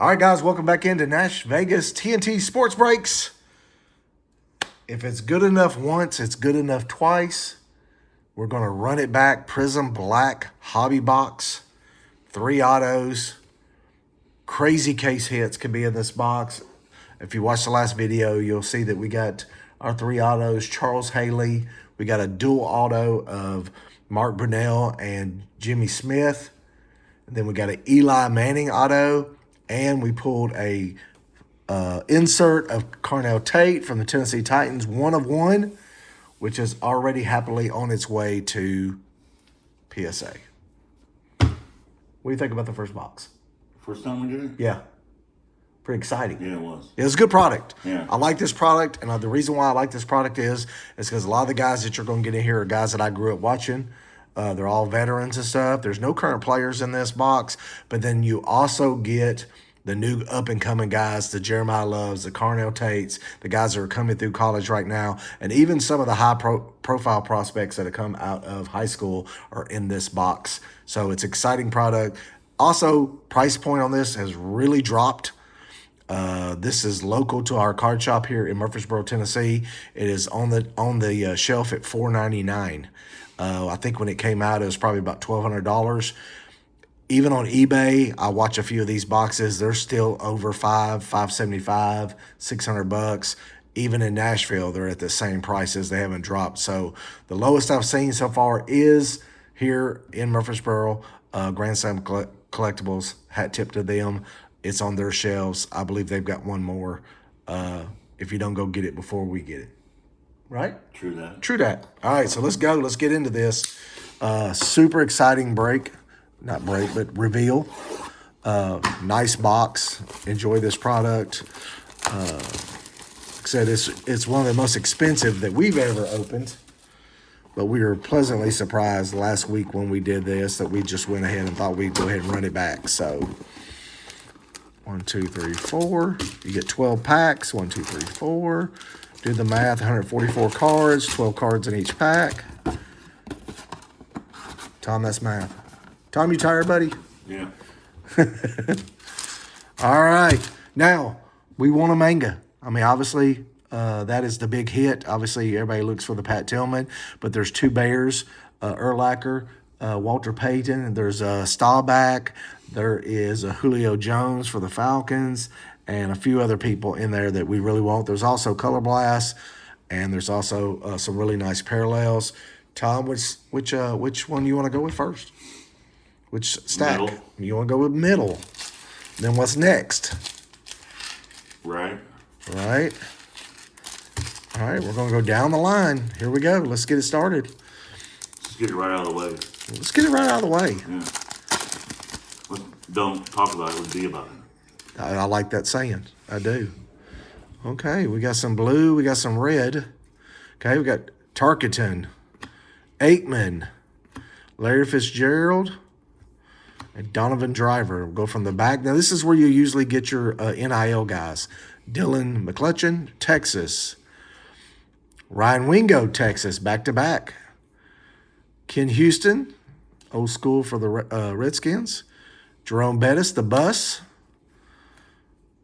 All right, guys, welcome back into Nash Vegas TNT Sports Breaks. If it's good enough once, it's good enough twice. We're going to run it back. Prizm Black Hobby Box. 3 autos. Crazy case hits could be in this box. If you watch the last video, you'll see that we got our 3 autos. Charles Haley. We got a dual auto of Mark Brunell and Jimmy Smith. And then we got an Eli Manning auto. And we pulled a insert of Carnell Tate from the Tennessee Titans, 1 of 1, which is already happily on its way to PSA. What do you think about the first box? First time we did it? Yeah. Pretty exciting. Yeah, it was. It was a good product. Yeah. I like this product, and the reason why I like this product is because a lot of the guys that you're going to get in here are guys that I grew up watching. They're all veterans and stuff. There's no current players in this box, but then you also get the new up-and-coming guys, the Jeremiah Loves, the Carnell Tates, the guys that are coming through college right now, and even some of the high-profile prospects that have come out of high school are in this box. So it's exciting product. Also, price point on this has really dropped. This is local to our card shop here in Murfreesboro, Tennessee. It is on the shelf at $4.99. I think when it came out, it was probably about $1,200. Even on eBay, I watch a few of these boxes. They're still over $575, $600. Even in Nashville, they're at the same prices. They haven't dropped. So the lowest I've seen so far is here in Murfreesboro. Grand Slam Collectibles, hat tip to them. It's on their shelves. I believe they've got one more. If you don't go get it before we get it. Right? True that. True that. All right, so let's go. Let's get into this. Super exciting break. Not break, but reveal. Nice box. Enjoy this product. Like I said, it's one of the most expensive that we've ever opened. But we were pleasantly surprised last week when we did this that we just went ahead and thought we'd go ahead and run it back. So 1, 2, 3, 4. You get 12 packs. 1, 2, 3, 4. Do the math, 144 cards, 12 cards in each pack. Tom, that's math. Tom, you tired, buddy? Yeah. All right. Now, we want a manga. I mean, obviously, that is the big hit. Obviously, everybody looks for the Pat Tillman, but there's 2 Bears, Urlacher, Walter Payton, and there's Staubach. There is a Julio Jones for the Falcons, and a few other people in there that we really want. There's also Color Blast, and there's also some really nice parallels. Tom, which one you want to go with first? Which stack? Middle. You want to go with middle. Then what's next? Right. Right. All right, we're going to go down the line. Here we go. Let's get it started. Let's get it right out of the way. Let's get it right out of the way. Yeah. Don't talk about it. Let's be about it. I like that saying. I do. Okay, we got some blue. We got some red. Okay, we got Tarkenton, Aikman, Larry Fitzgerald, and Donovan Driver. We'll go from the back. Now, this is where you usually get your NIL guys. Dylan McClutchin, Texas. Ryan Wingo, Texas, back-to-back. Ken Houston, old school for the Redskins. Jerome Bettis, the Bus.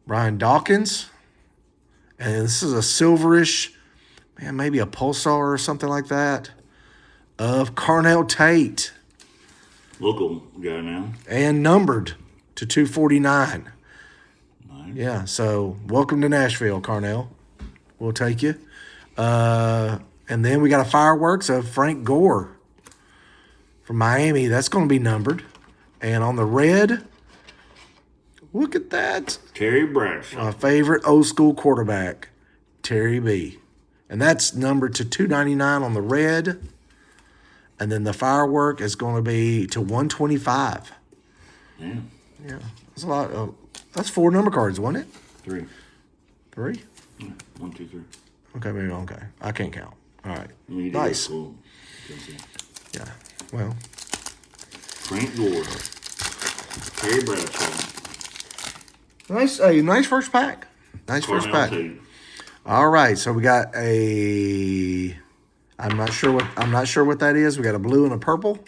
Brian Dawkins. And this is a silverish, man, maybe a Pulsar or something like that, of Carnell Tate. Local guy now. And numbered to 249. Nice. Yeah, so welcome to Nashville, Carnell. We'll take you. And then we got a fireworks of Frank Gore from Miami. That's going to be numbered. And on the red, look at that. Terry Bradshaw. My favorite old school quarterback, Terry B. And that's numbered to 299 on the red. And then the firework is going to be to 125. Yeah. Yeah, that's a lot. That's 4 number cards, wasn't it? 3. 3? Yeah. 1, 2, 3. Okay, maybe okay. I can't count. All right. You Nice. Cool. Yeah. Well. Frank Gore. Terry Bradshaw. Nice first pack. Nice first pack. Tate. All right, so we got a. I'm not sure what that is. We got a blue and a purple.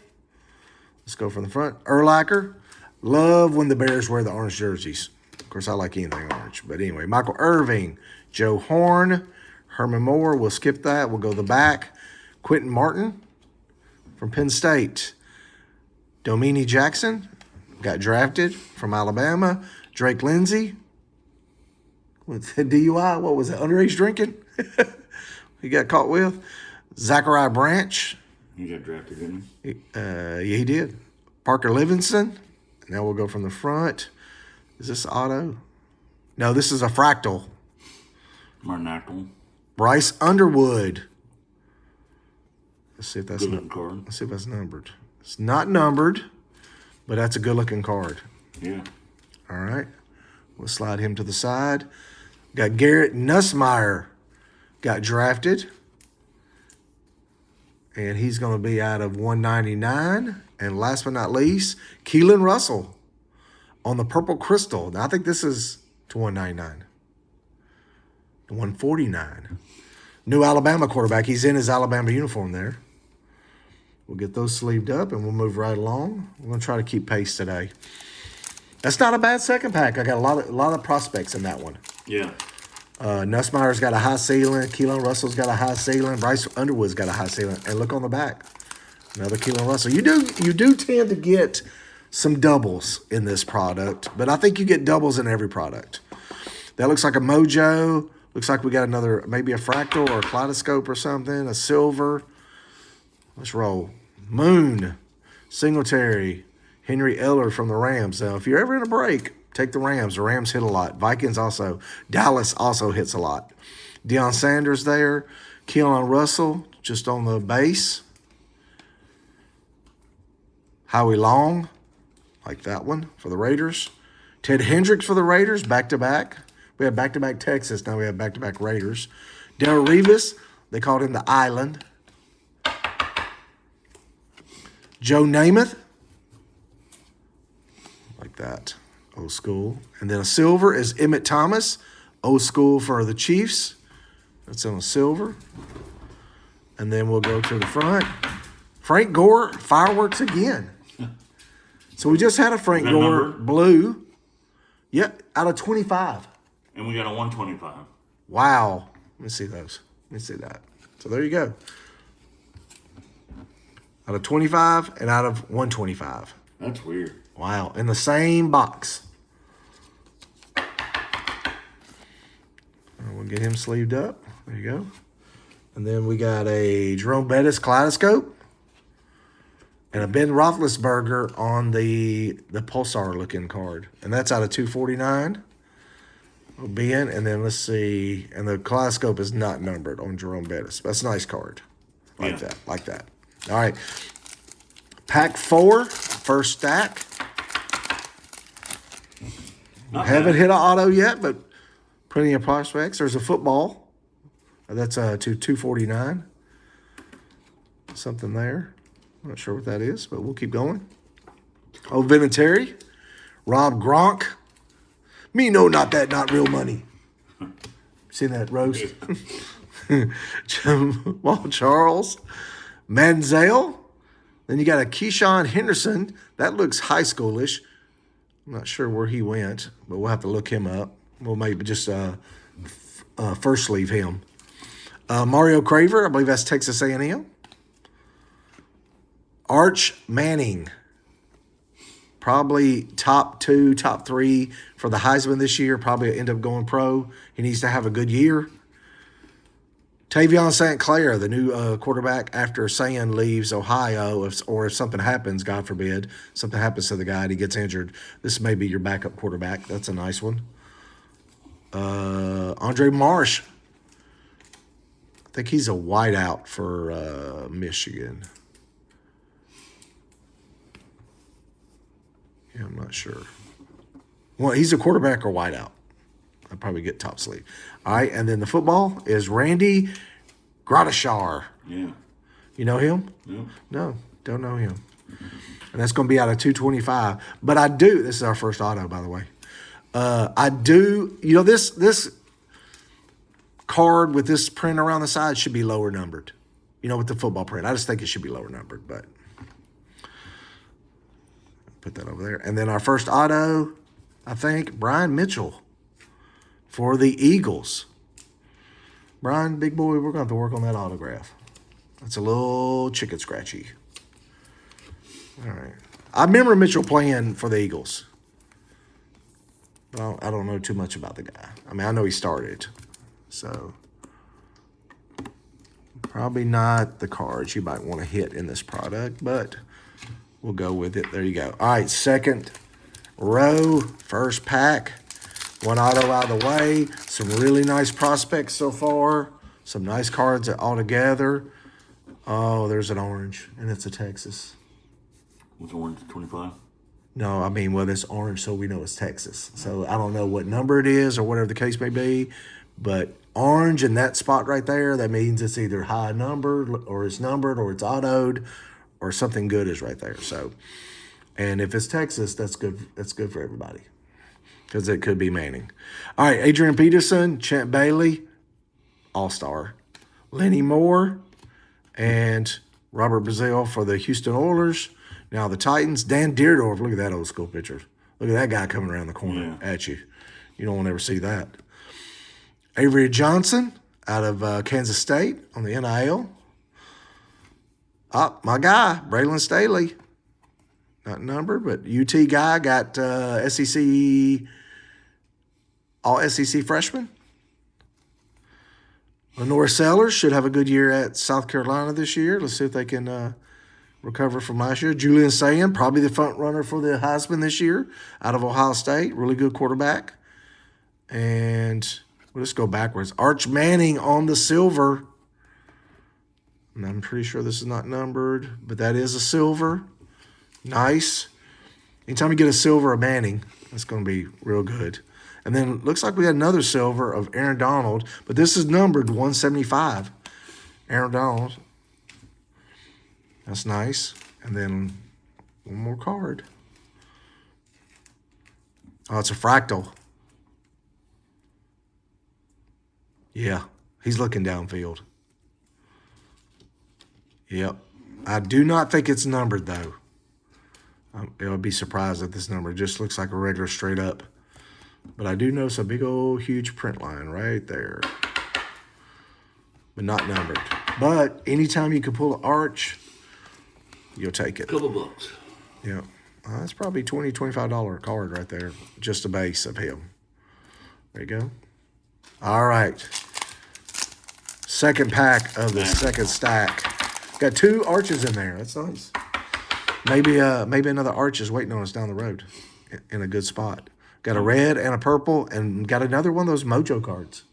Let's go from the front. Urlacher. Love when the Bears wear the orange jerseys. Of course, I like anything orange. But anyway, Michael Irving, Joe Horn, Herman Moore. We'll skip that. We'll go to the back. Quentin Martin from Penn State. Domini Jackson got drafted from Alabama. Drake Lindsay with DUI. What was it? Underage drinking? He got caught with. Zachariah Branch. He got drafted, didn't he? Yeah, he did. Parker Livingston. Now we'll go from the front. Is this auto? No, this is a fractal. Marnackle. Bryce Underwood. Let's see if that's card. Let's see if that's numbered. It's not numbered, but that's a good-looking card. Yeah. All right. We'll slide him to the side. Got Garrett Nussmeier. Got drafted. And he's going to be out of 199. And last but not least, Keelan Russell on the Purple Crystal. Now, I think this is to 199. 149. New Alabama quarterback. He's in his Alabama uniform there. We'll get those sleeved up, and we'll move right along. We're going to try to keep pace today. That's not a bad second pack. I got a lot of prospects in that one. Yeah. Nussmeier's got a high ceiling. Keelan Russell's got a high ceiling. Bryce Underwood's got a high ceiling. And look on the back. Another Keelan Russell. You do tend to get some doubles in this product, but I think you get doubles in every product. That looks like a Mojo. Looks like we got another, maybe a fractal or a kaleidoscope or something. A silver. Let's roll. Moon. Singletary. Henry Eller from the Rams. Now, if you're ever in a break, take the Rams. The Rams hit a lot. Vikings also. Dallas also hits a lot. Deion Sanders there. Keelan Russell just on the base. Howie Long, like that one for the Raiders. Ted Hendricks for the Raiders, back-to-back. We have back-to-back Texas. Now we have back-to-back Raiders. Darrell Revis, they called him the Island. Joe Namath, like that, old school. And then a silver is Emmett Thomas, old school for the Chiefs. That's on a silver. And then we'll go to the front. Frank Gore, fireworks again. So we just had a Frank Gore number? blue. Yep, out of 25. And we got a 125. Wow. Let me see those. Let me see that. So there you go. Out of 25 and out of 125. That's weird. Wow. In the same box. We'll get him sleeved up. There you go. And then we got a Jerome Bettis kaleidoscope. And a Ben Roethlisberger on the Pulsar looking card. And that's out of 249. Ben, and then let's see. And the kaleidoscope is not numbered on Jerome Bettis. That's a nice card. Like that. Like that. All right. Pack 4, first stack. Haven't hit an auto yet, but plenty of prospects. There's a football. That's to 249. Something there. I'm not sure what that is, but we'll keep going. Oh, Vinatieri. Rob Gronk. Me no, not that, not real money. Seen that roast? Jamal Charles. Manziel. Then you got a Keyshawn Henderson. That looks high schoolish. I'm not sure where he went, but we'll have to look him up. We'll maybe just first sleeve him. Mario Craver, I believe that's Texas A&M. Arch Manning, probably top 2, top 3 for the Heisman this year. Probably end up going pro. He needs to have a good year. Tavion St. Clair, the new quarterback after Sayan leaves Ohio, if something happens, God forbid, something happens to the guy and he gets injured, this may be your backup quarterback. That's a nice one. Andre Marsh. I think he's a wideout for Michigan. Yeah, I'm not sure. Well, he's a quarterback or wideout. I'll probably get top sleeve. All right, and then the football is Randy Gradishar. Yeah. You know him? Yeah. No, don't know him. And that's going to be out of 225. But I do. This is our first auto, by the way. I do. You know, this card with this print around the side should be lower numbered. You know, with the football print. I just think it should be lower numbered, but put that over there. And then our first auto, I think, Brian Mitchell for the Eagles. Brian, big boy, we're going to have to work on that autograph. That's a little chicken scratchy. All right. I remember Mitchell playing for the Eagles. But I don't know too much about the guy. I mean, I know he started. So, probably not the cards you might want to hit in this product, but we'll go with it. There you go. All right, second row, first pack. One auto out of the way. Some really nice prospects so far. Some nice cards all together. Oh, there's an orange, and it's a Texas. What's orange, 25? No, I mean, well, it's orange, so we know it's Texas. So I don't know what number it is or whatever the case may be, but orange in that spot right there, that means it's either high numbered or it's numbered or it's autoed or something good is right there. So, and if it's Texas, that's good. That's good for everybody because it could be Manning. All right, Adrian Peterson, Champ Bailey, All-Star. Lenny Moore and Robert Brazile for the Houston Oilers. Now the Titans, Dan Deerdorf, look at that old school picture. Look at that guy coming around the corner at you. You don't want to ever see that. Avery Johnson out of Kansas State on the NIL. My guy, Braylon Staley. Not numbered, but UT guy, got SEC, all SEC freshman. Lenore Sellers should have a good year at South Carolina this year. Let's see if they can recover from last year. Julian Sayin, probably the front runner for the Heisman this year out of Ohio State. Really good quarterback. And we'll just go backwards. Arch Manning on the silver. And I'm pretty sure this is not numbered, but that is a silver. Nice. Anytime you get a silver of Manning, that's going to be real good. And then looks like we got another silver of Aaron Donald, but this is numbered 175. Aaron Donald. That's nice. And then one more card. Oh, it's a fractal. Yeah, he's looking downfield. Yep. I do not think it's numbered, though. I would be surprised if this number just looks like a regular straight up. But I do notice a big old huge print line right there. But not numbered. But anytime you can pull an arch, you'll take it. Couple bucks. Yeah. That's probably $20, $25 card right there. Just a base of him. There you go. All right. Second pack of the second stack. Got two arches in there. That's nice. Maybe another arch is waiting on us down the road in a good spot. Got a red and a purple, and got another one of those Mojo cards,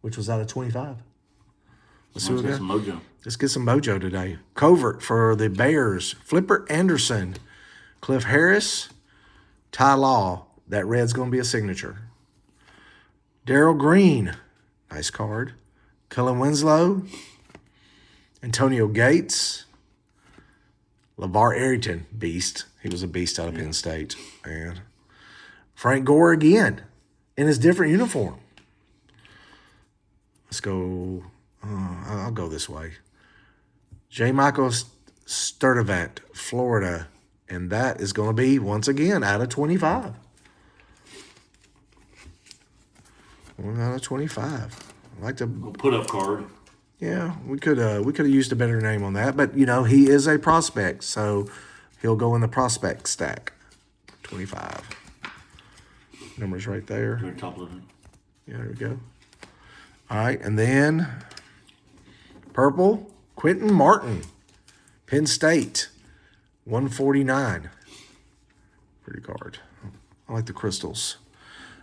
which was out of 25. Let's see what we got. Some mojo. Let's get some Mojo today. Covert for the Bears. Flipper Anderson. Cliff Harris. Ty Law. That red's going to be a signature. Darryl Green. Nice card. Cullen Winslow. Antonio Gates. LeVar Arrington. Beast. He was a beast out of Penn State. And Frank Gore again in his different uniform. Let's go. I'll go this way. J. Michael Sturdivant, Florida. And that is going to be, once again, out of 25. 1 out of 25. I like to put up card. Yeah, we could have used a better name on that, but he is a prospect, so he'll go in the prospect stack. 25. Numbers right there. Very top of it. Yeah, there we go. All right, and then purple, Quentin Martin, Penn State, 149. Pretty card. I like the crystals.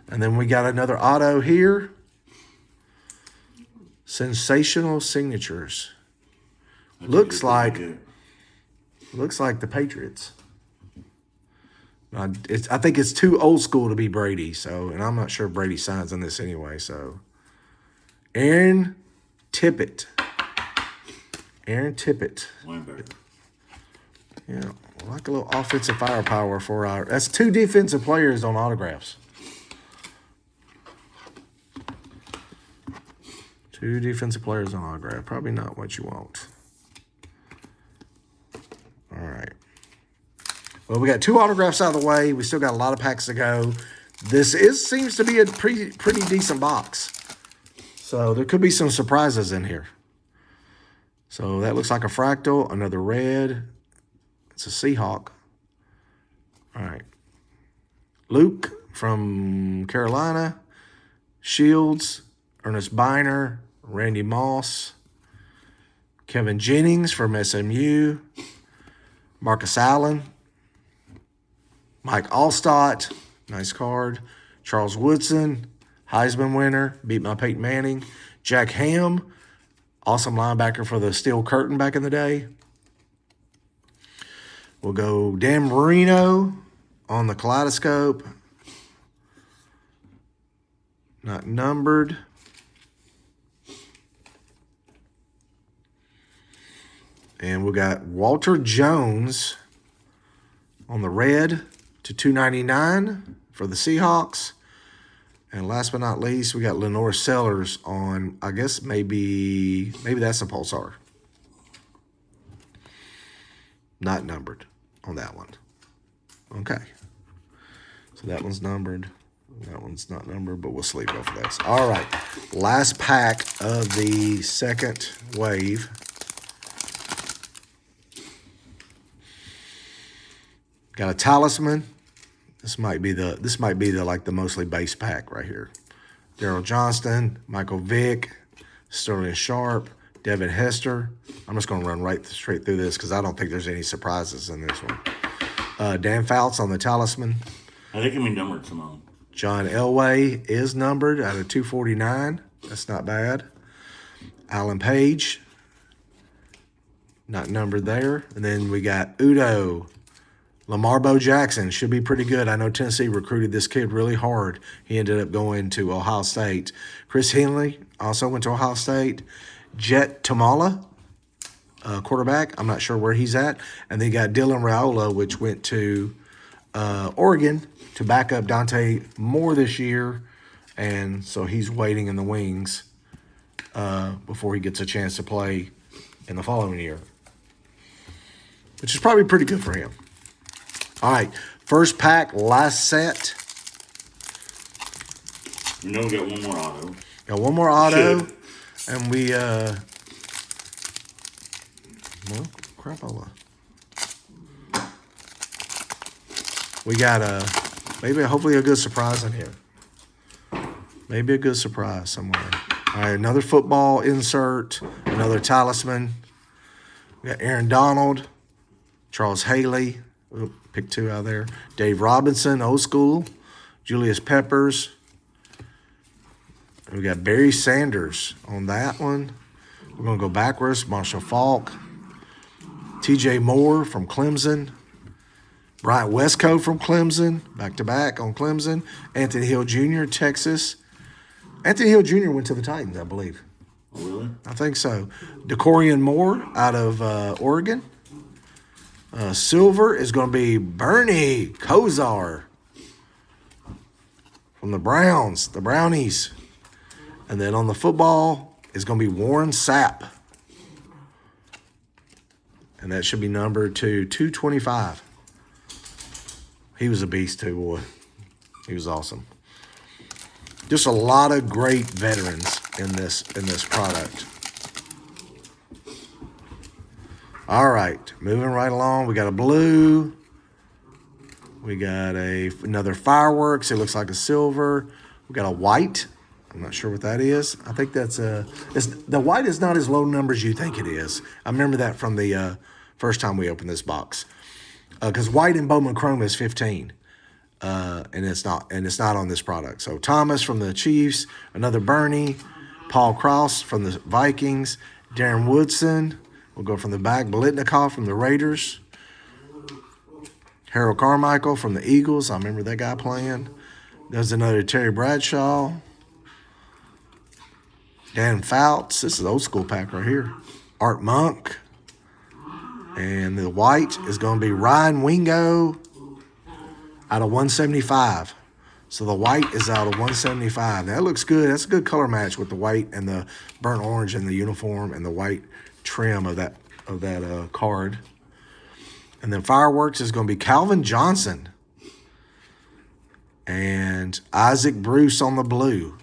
And then we got another auto here. Sensational signatures. Looks like the Patriots. I think it's too old school to be Brady, and I'm not sure Brady signs on this anyway. So, Aaron Tippett. Linebacker. Yeah, like a little offensive firepower for our. That's two defensive players on autographs. Two defensive players on autograph. Probably not what you want. All right. Well, we got two autographs out of the way. We still got a lot of packs to go. seems to be a pretty decent box. So there could be some surprises in here. So that looks like a fractal, another red. It's a Seahawk. All right. Luke from Carolina. Shields, Ernest Biner, Randy Moss. Kevin Jennings from SMU. Marcus Allen. Mike Allstott. Nice card. Charles Woodson. Heisman winner. Beat my Peyton Manning. Jack Ham. Awesome linebacker for the Steel Curtain back in the day. We'll go Dan Marino on the Kaleidoscope. Not numbered. And we got Walter Jones on the red to 299 for the Seahawks. And last but not least, we got Lenore Sellers on, I guess maybe that's a Pulsar. Not numbered on that one. Okay. So that one's numbered. That one's not numbered, but we'll sleep over those. All right. Last pack of the second wave. Got a Talisman. This might be the like the mostly base pack right here. Daryl Johnston, Michael Vick, Sterling Sharp, Devin Hester. I'm just going to run straight through this because I don't think there's any surprises in this one. Dan Fouts on the Talisman. They can be numbered, Simone. John Elway is numbered out of 249. That's not bad. Alan Page, not numbered there. And then we got Udo. Lamar Bo Jackson should be pretty good. I know Tennessee recruited this kid really hard. He ended up going to Ohio State. Chris Henley also went to Ohio State. Jet Tamala, quarterback. I'm not sure where he's at. And then you got Dylan Raiola, which went to Oregon to back up Dante Moore this year. And so he's waiting in the wings before he gets a chance to play in the following year, which is probably pretty good for him. All right, first pack, last set. We know we got one more auto. Got one more auto, and we well, crapola. We got hopefully a good surprise in here. Maybe a good surprise somewhere. All right, another football insert, another Talisman. We got Aaron Donald, Charles Haley. We'll pick two out of there. Dave Robinson, old school. Julius Peppers. We got Barry Sanders on that one. We're going to go backwards. Marshall Faulk. TJ Moore from Clemson. Bryant Westco from Clemson. Back-to-back on Clemson. Anthony Hill Jr., Texas. Anthony Hill Jr. went to the Titans, I believe. Oh, really? I think so. DeCorian Moore out of Oregon. Silver is going to be Bernie Kosar from the Browns, the Brownies. And then on the football is going to be Warren Sapp. And that should be numbered to 225. He was a beast too, boy. He was awesome. Just a lot of great veterans in this product. All right, moving right along. We got a blue. We got another fireworks. It looks like a silver. We got a white. I'm not sure what that is. I think that's the white is not as low number as you think it is. I remember that from the first time we opened this box. Because white in Bowman Chrome is 15. And it's not on this product. So Thomas from the Chiefs, another Bernie, Paul Cross from the Vikings, Darren Woodson. We'll go from the back. Bolitnikov from the Raiders. Harold Carmichael from the Eagles. I remember that guy playing. There's another Terry Bradshaw. Dan Fouts. This is an old school pack right here. Art Monk. And the white is going to be Ryan Wingo out of 175. So the white is out of 175. That looks good. That's a good color match with the white and the burnt orange in the uniform and the white trim of that card. And then fireworks is going to be Calvin Johnson. and Isaac Bruce on the blue.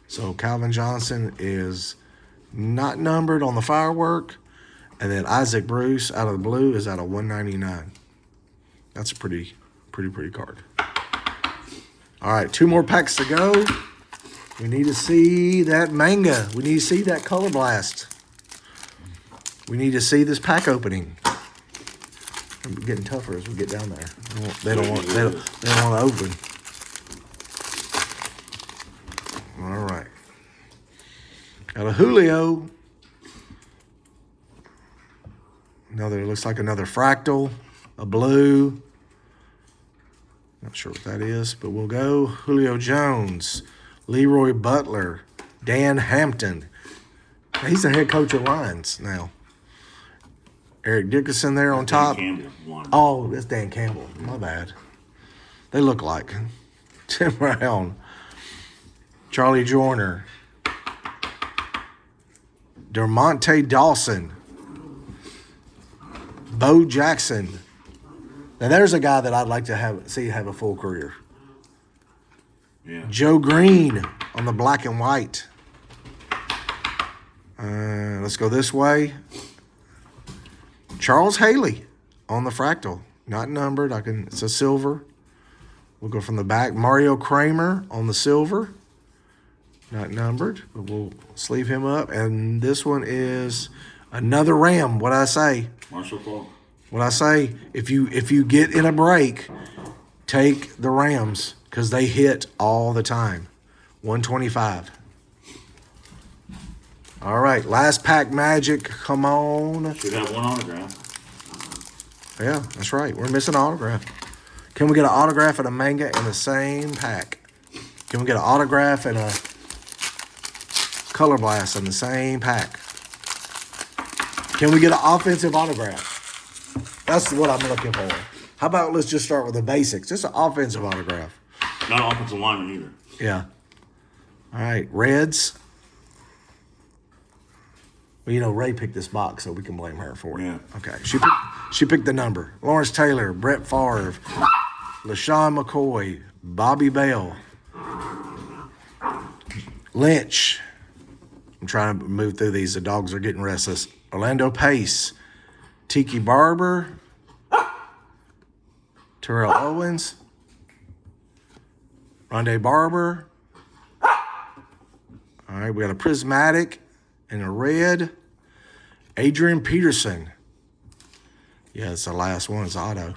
So Calvin Johnson is not numbered on the firework. And then Isaac Bruce out of the blue is out of 199. That's a pretty card. All right, 2 more packs to go. We need to see that manga. We need to see that color blast. We need to see this pack opening. I'm getting tougher as we get down there. They don't want to open. All right. Got a Julio. Another, looks like another fractal, a blue. Not sure what that is, but we'll go. Julio Jones, Leroy Butler, Dan Hampton. He's the head coach of Lions now. Eric Dickerson there on top. Oh, that's Dan Campbell. My bad. They look like Tim Brown, Charlie Joyner, Dermonte Dawson, Bo Jackson. Now there's a guy that I'd like to see have a full career. Yeah. Joe Green on the black and white. Let's go this way. Charles Haley on the fractal. Not numbered. It's a silver. We'll go from the back. Mario Kramer on the silver. Not numbered, but we'll sleeve him up. And this one is another Ram. What'd I say? Marshall Faulk. What I say, if you get in a break, take the Rams because they hit all the time. 125. All right, last pack magic. Come on. Should have one autograph. Yeah, that's right. We're missing an autograph. Can we get an autograph and a manga in the same pack? Can we get an autograph and a color blast in the same pack? Can we get an offensive autograph? That's what I'm looking for. How about let's just start with the basics. Just an offensive autograph. Not an offensive lineman either. Yeah. All right, Reds. Well, Ray picked this box, so we can blame her for it. Yeah. Okay. She picked the number. Lawrence Taylor, Brett Favre, LaShawn McCoy, Bobby Bell, Lynch. I'm trying to move through these. The dogs are getting restless. Orlando Pace, Tiki Barber, Terrell Owens, Rondé Barber. All right, we got a prismatic and a red. Adrian Peterson. Yeah, it's the last one. It's auto.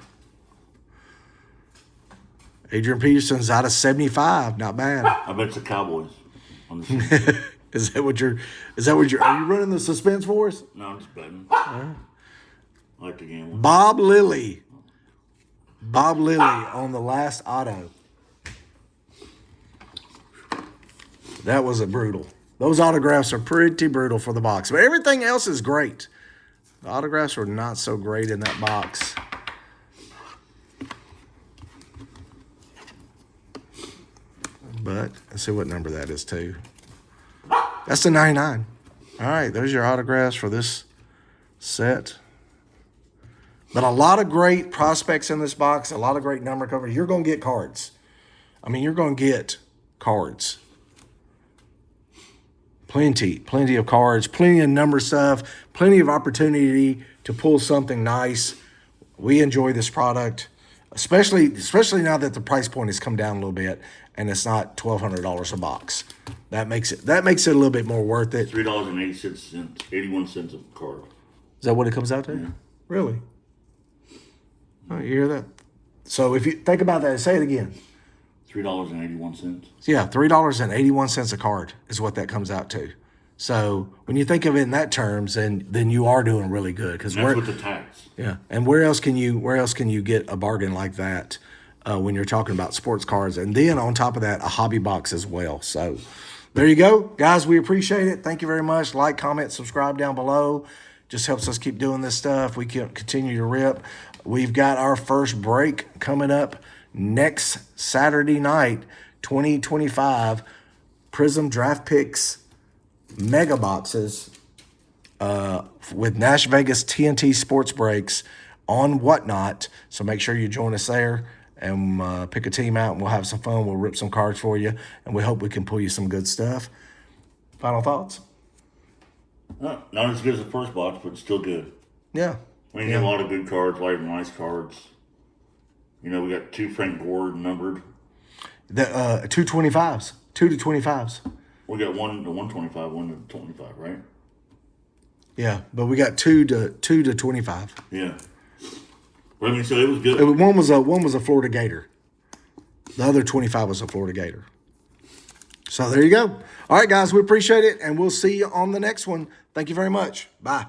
Adrian Peterson's out of 75. Not bad. I bet it's the Cowboys. On the Is that what you're, are you running the suspense for us? No, I'm just betting. I like the game. Bob Lilly on the last auto. That was a brutal. Those autographs are pretty brutal for the box. But everything else is great. The autographs were not so great in that box. But let's see what number that is too. That's the 99. All right, there's your autographs for this set. But a lot of great prospects in this box, a lot of great number covers. You're going to get cards. I mean, you're going to get cards. Plenty of cards, plenty of number stuff, plenty of opportunity to pull something nice. We enjoy this product, especially now that the price point has come down a little bit and it's not $1,200 a box. That makes it a little bit more worth it. $3.86, 81 cents a card. Is that what it comes out to? Yeah. Really? Oh, you hear that? So if you think about that, say it again. $3.81. Yeah, $3.81 a card is what that comes out to. So when you think of it in that terms, then you are doing really good. That's with the tax. Yeah, and where else can you get a bargain like that when you're talking about sports cards? And then on top of that, a hobby box as well. So there you go, guys. We appreciate it. Thank you very much. Like, comment, subscribe down below. Just helps us keep doing this stuff. We can continue to rip. We've got our first break coming up next Saturday night, 2025, Prizm Draft Picks Mega Boxes with Nash Vegas TNT Sports Breaks on Whatnot. So make sure you join us there. and pick a team out, and we'll have some fun. We'll rip some cards for you, and we hope we can pull you some good stuff. Final thoughts? Not as good as the first box, but still good. Yeah. We get a lot of good cards, a lot of nice cards. We got 2 Frank Gore numbered. The 225s, 2 to 25s. We got one to 125, one to 25, right? Yeah, but we got 2 to 25. Yeah. But so it was good. One was a Florida Gator. The other 25 was a Florida Gator. So there you go. All right, guys, we appreciate it, and we'll see you on the next one. Thank you very much. Bye.